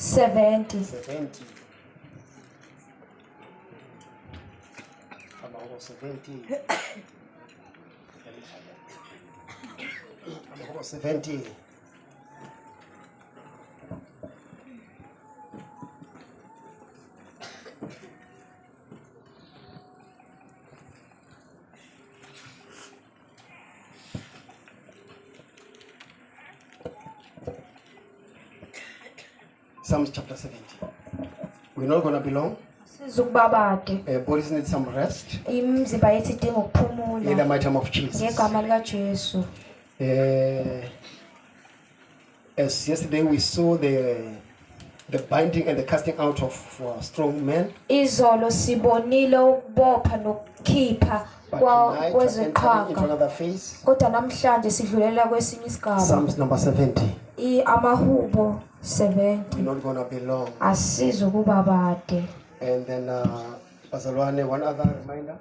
70. 70. About 70. About 70. Psalms chapter 70. We're not going to be long. Bodies need some rest. In the mighty name of Jesus. As yesterday we saw the binding and the casting out of strong men. But tonight we're entering into another phase. Psalms number 70. We're not going to be long. And then Bazalwane, one other reminder.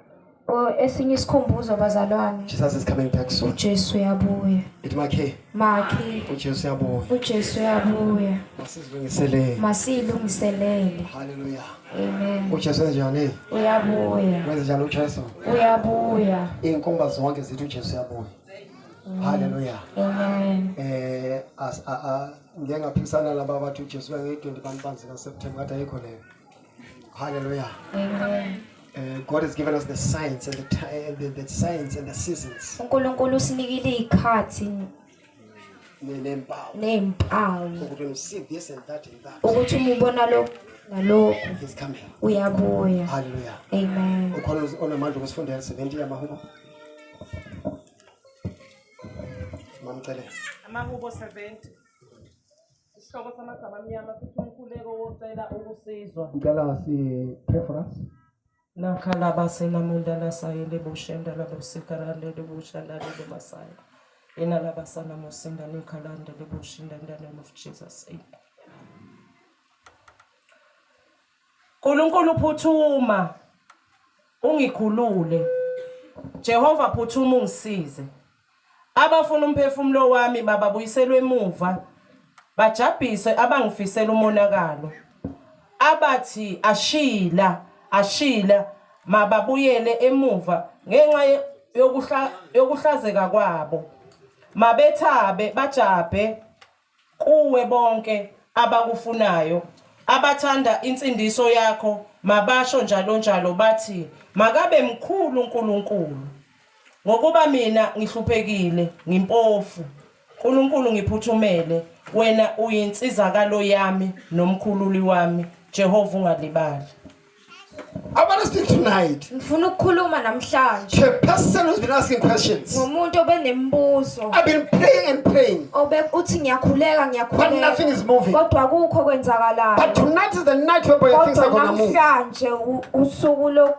Jesus is coming back soon. It makhe. Jesus uyabuya. Masizilungiselele. Hallelujah. Amen. Jesus njani? Uyabuya. Wenze njani uJesu? Uyabuya. Inkomba zonke zithi uJesu uyabuya. Hallelujah. Amen. Ngiyaphikisana laba abathi uJesu nge-21 September kade ayikho leyo. Hallelujah. Amen. God has given us the signs and the signs and the seasons. uNkulunkulu usinikile ikhathi nempawu ukuthi you see this and that and that. Ukuthi umubona lokho nalokho. He's coming. Uyabuya. Hallelujah. Amen. Ukhona onamandla ukusifundela 70 yamahubo. Mamcele. Amahubo 70. Isihloko samagama amnyama futhi umkhuleko wocela ukusizwa. Ngicela si preference. Nakhala basenamunda lasayele bushenda labusikarale lebushanda lebasaya. Ina labasana musinda nikhalanda lebushinda in the name of Jesus. Nkulunkulu phuthuma ungikhulule. Jehova phuthuma ungisize. Abafuna umphefumulo wami bababuyiselwe emuva. Bajabhise abangifisela umonakalo. Abathi ashila mababuyele emuva ngenxa yokuhlazeka kwabo. Mabethabe bajabhe kuwe bonke abakufunayo. Abathanda insindiso yakho mabasho njalo bathi makabe mkhulu uNkulunkulu. Ngokuba mina ngihluphekile ngimpofu. uNkulunkulu ngiphuthumele wena uyinsizakalo yami nomkhululi wami. Jehova ungalibali. I want to speak tonight. Ngifuna ukukhuluma namhlanje. To a person who's been asking questions. Ngomuntu obenemibuzo. I've been praying and praying. Uthi ngiyakhuleka. But nothing is moving. Kodwa akukho kwenzakalayo. But tonight is the night where things are going to move. Namhlanje usuku lo.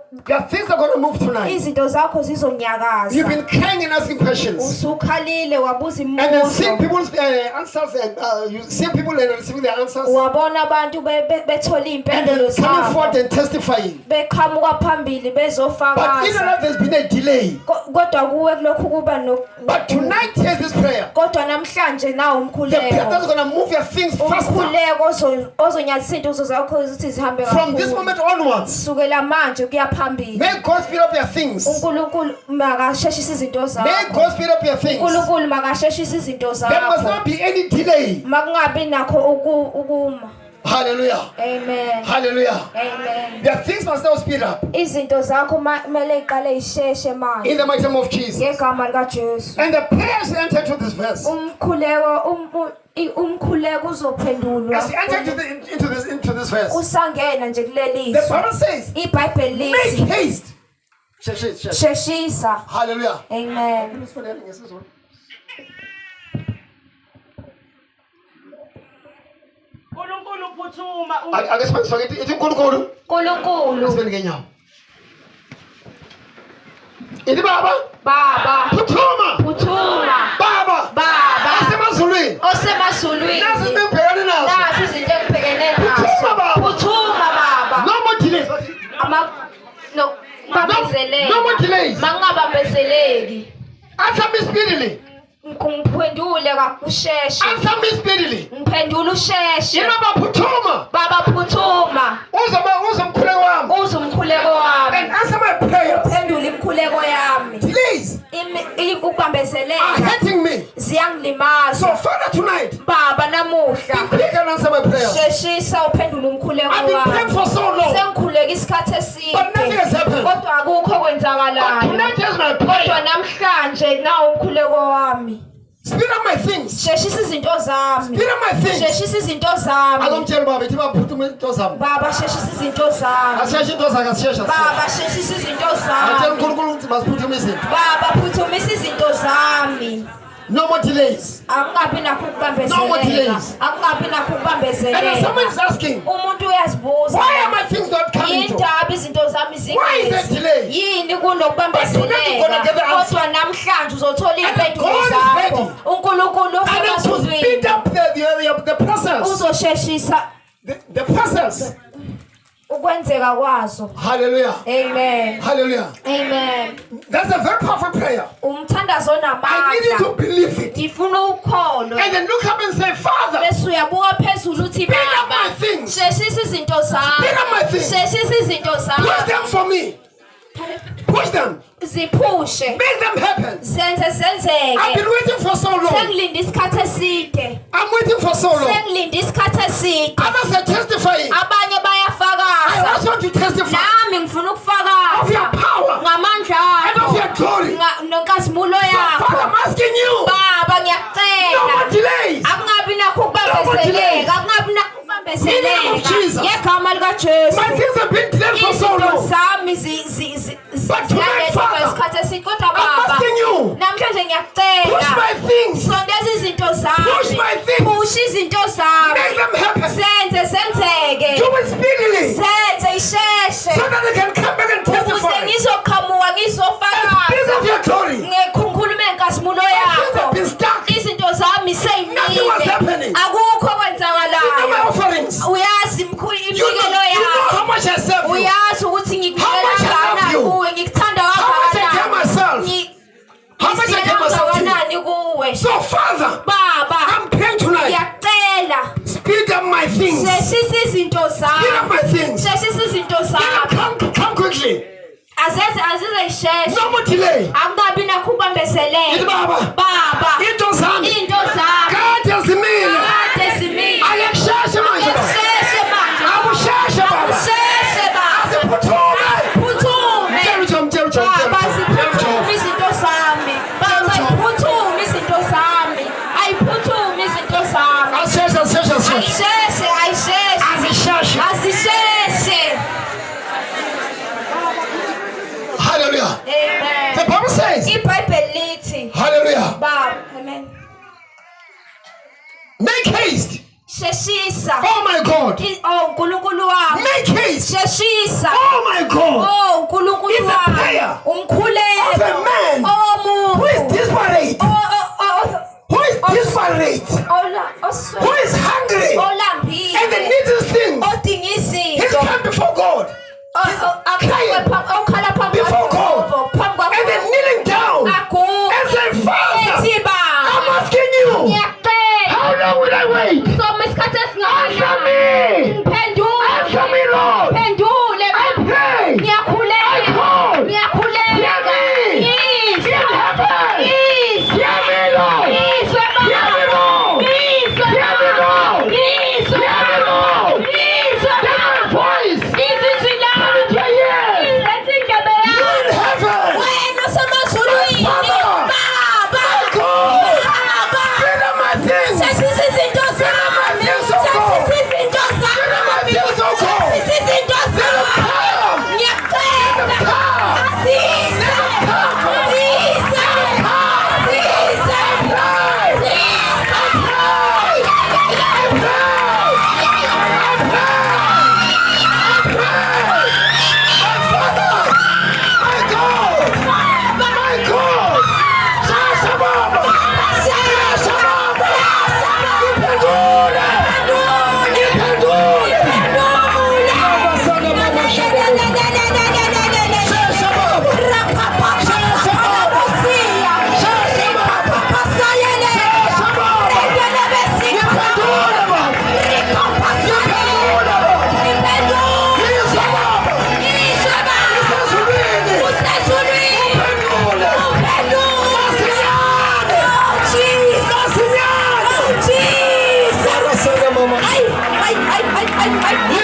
Things are going to move tonight. Izinto zakho zizonyakaza. You've been crying and asking questions. Usukhalile wabuza imibuzo. And then seeing people's answers and you see people and receiving their answers. Wabona abantu bethola impendulo zabo. Coming forth and testifying. Beqhamuka phambili bezofakaza. But even if there's been a delay. Kodwa kuwe kulokhu kuba no. But tonight here's this prayer. Kodwa namhlanje nawo umkhuleko. The prayer that's going to move your things faster. Umkhuleko ozonyathisela izinto zakho ukuthi zihambe kakhulu. From this moment onwards. Sukela manje kuya phambili. May God speed up your things. uNkulunkulu makasheshise izinto zakho. May God speed up your things. uNkulunkulu makasheshise izinto zakho. There must not be any delay. Makungabi nakho ukuma. Hallelujah. Amen. Hallelujah. Amen. Their things must now speed up. Izinto zakho mele iqale isheshe manje. In the mighty name of Jesus. Ngegama likaJesu. And the prayers enter to this verse. Umkhuleko uzophendulwa. As you enter into this verse. Usangena nje kuleli. The Bible says. iBhayibheli lithi. Make haste. Sheshisa. Hallelujah. Amen. uNkulunkulu phuthuma ake sifake ithi uNkulunkulu sibene ngenyawo ithi baba phuthuma baba osemazulwini nasi sibhekane nazo izinto ekubhekene nazo phuthuma baba no more delays no more delays mangabambezeleki answer me speedily. Ngiphendule kakusheshe. Answer me speedily. Ngiphendule usheshe. Inaba phuthuma. answer my prayers. Sheshisa uphendule umkhuleko I've been praying wami. for so long. Sengikhuleka isikhathi eside. But nothing has happened. Kodwa akukho But kwenzakalayo. tonight is my Kodwa prayer. namhlanje nawo umkhuleko wami. Speed up my things. Sheshisa izinto zami. Speed up my things. Sheshisa izinto zami. Akumtshela baba ithi baphuthume into zami. Baba sheshisa izinto zami. Asiyasho into zakhe asiyasho. Baba sheshisa izinto Atshela zami. uNkulunkulu ukuthi masiphuthume izinto. Baba phuthumisa izinto zami. No more delays. Akungabi nakho No more ukubambezeleka. delays. Akungabi nakho And then someone is ukubambezeleka. asking, Umuntu uyazibuza. why are my things not coming to? Indaba izinto zami Why is there zingezi. delay? Yini But tonight you're kunokubambezeleka. gonna get the answer. Kodwa namhlanje uzothola And impendulo God is zakho. ready. uNkulunkulu And then to speed usemazulwini. up the process. Uzosheshisa The process. ukwenzeka kwazo. Hallelujah. Amen. Hallelujah. Amen. That's a very powerful prayer. Umthandazo I need you to onamandla. believe it. Ngifuna ukholwa. And then look up and say, Father, Bese uyabuka phezulu uthi speed up baba. my things. Sheshisa izinto zami. Speed up my things. Sheshisa izinto Push them zami. for me. Push them. Ziphushe. Make them happen. Zenze I've zenzeke. been waiting for so long. Sengilinde isikhathi eside. I'm waiting for so long. Sengilinde isikhathi eside. Others are testifying. Abanye I bayafakaza. also want to testify Nami ngifuna of your ukufakaza power ngamandla and of your akho. glory. Nonkazimulo Father, I'm yakho. asking you, Baba no more ngiyakucela. delays. Akungabi nakho ukubambezeleka. Akungabi nakho In the name of Jesus. ukubambezeleka. Ngegama likaJesu. My things have been delayed for so Izinto long. zami But tonight, Father, isikhathi eside. Kodwa I'm baba asking you, namhlanje push ngiyakucela. my things. Sondeza izinto Push zami. my things. Push izinto zami. Make them happen. Senze senzeke. Do it speedily Senze isheshe. so that they can come back and Ukuze testify. ngizoqhamuka Because ngizofakaza. of your glory. Ngikhuluma ngenkazimulo My things have yakho. been stuck. Izinto zami Nothing was seyimile. happening. Akukho You know my kwenzakalayo. offerings. Uyazi You imikelo know how yakho. much I serve you. Uyazi ukuthi How much I love ngikuthanda you. kuwe, ngikuthanda How much I care kangakanani. myself. How much I give myself to you. Kangakanani kuwe. So, Father, Baba, I'm praying tonight. ngiyacela. Speed up my things. Sheshisa izinto Speed up zami. my things. Sheshisa izinto zami. Come quickly. Azize isheshe. No more delay. Akungabi nakho Ithi ukubambezeleka. baba. Baba, Into zami. into zami. Kade zimile. Kade zimile. Ayasheshe manje. Sheshe manje. Awusheshe baba. Sheshe baba. Asiphuthume. Phuthume. Baba, ziphuthume izinto zami. Baba, ziphuthume izinto zami. Ayiphuthume izinto zami. Ayisheshe, ayisheshe. Azisheshe. Hallelujah. Amen. The Bible says, IBhayibheli lithi, hallelujah. Baba, amen. Make haste. Sheshisa. Oh my God. Oh, uNkulunkulu wami. Make haste. Sheshisa. Oh my God. Oh, uNkulunkulu It's a prayer wami. Umkhuleko. of a man Omuntu. who is desperate. Who is desperate. Who is hungry. Olambile. And the needs his things. Odinga He's izinto. come before God. Okhala phambi Before God. kwakho. And then kneeling down. Aguqe. And say, Father, Ethi Baba. I'm asking you. Ngiyacela. How long will I wait? Soma isikhathi Answer me. Ngiphendule. Answer me, Lord. Phendule. I pray. Ngiyakhuleka. I call. Ngiyakhuleka. Hear me. Yizwe. In heaven. Yizwe. Hear me, Lord. Yizwe Hear me, Baba. Lord. Yizwe Hear me, Baba. Lord. Yizwe Ay,